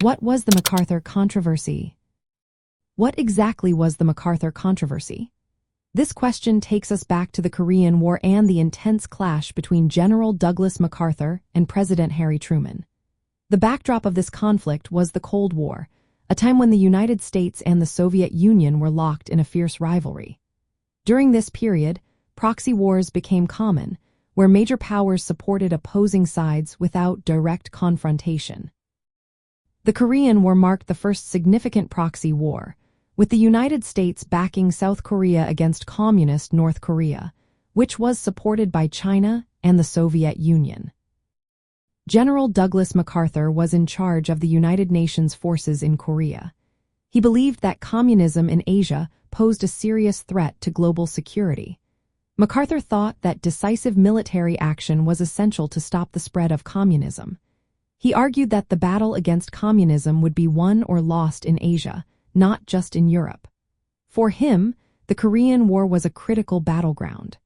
What was the MacArthur Controversy? What exactly was the MacArthur Controversy? This question takes us back to the Korean War and the intense clash between General Douglas MacArthur and President Harry Truman. The backdrop of this conflict was the Cold War, a time when the United States and the Soviet Union were locked in a fierce rivalry. During this period, proxy wars became common, where major powers supported opposing sides without direct confrontation. The Korean War marked the first significant proxy war, with the United States backing South Korea against communist North Korea, which was supported by China and the Soviet Union. General Douglas MacArthur was in charge of the United Nations forces in Korea. He believed that communism in Asia posed a serious threat to global security. MacArthur thought that decisive military action was essential to stop the spread of communism. He argued that the battle against communism would be won or lost in Asia, not just in Europe. For him, the Korean War was a critical battleground.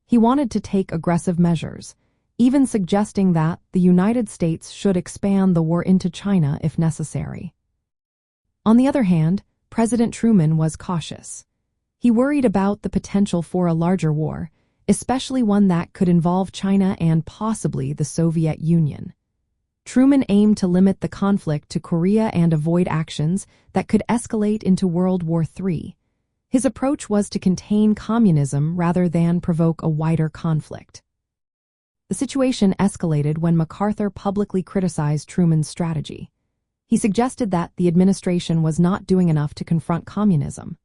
He wanted to take aggressive measures, even suggesting that the United States should expand the war into China if necessary. On the other hand, President Truman was cautious. He worried about the potential for a larger war, especially one that could involve China and possibly the Soviet Union. Truman aimed to limit the conflict to Korea and avoid actions that could escalate into World War III. His approach was to contain communism rather than provoke a wider conflict. The situation escalated when MacArthur publicly criticized Truman's strategy. He suggested that the administration was not doing enough to confront communism.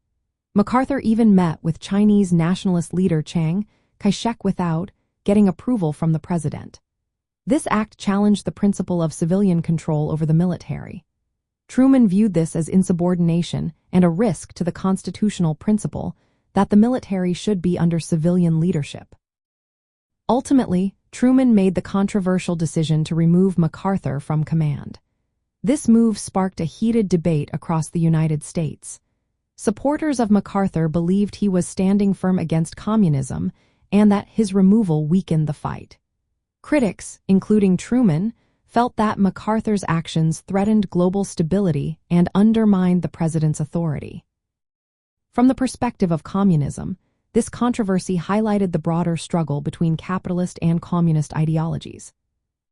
MacArthur even met with Chinese nationalist leader Chiang Kai-shek without getting approval from the president. This act challenged the principle of civilian control over the military. Truman viewed this as insubordination and a risk to the constitutional principle that the military should be under civilian leadership. Ultimately, Truman made the controversial decision to remove MacArthur from command. This move sparked a heated debate across the United States. Supporters of MacArthur believed he was standing firm against communism and that his removal weakened the fight. Critics, including Truman, felt that MacArthur's actions threatened global stability and undermined the president's authority. From the perspective of communism, this controversy highlighted the broader struggle between capitalist and communist ideologies.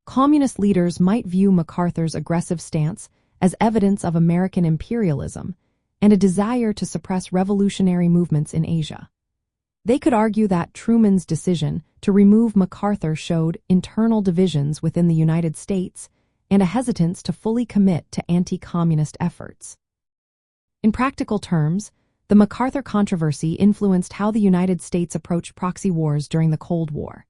Communist leaders might view MacArthur's aggressive stance as evidence of American imperialism and a desire to suppress revolutionary movements in Asia. They could argue that Truman's decision to remove MacArthur showed internal divisions within the United States and a hesitance to fully commit to anti-communist efforts. In practical terms, the MacArthur controversy influenced how the United States approached proxy wars during the Cold War.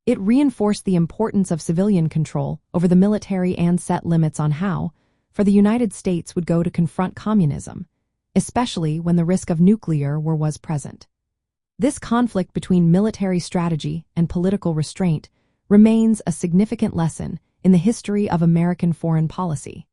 It reinforced the importance of civilian control over the military and set limits on how, for the United States would go to confront communism, especially when the risk of nuclear war was present. This conflict between military strategy and political restraint remains a significant lesson in the history of American foreign policy.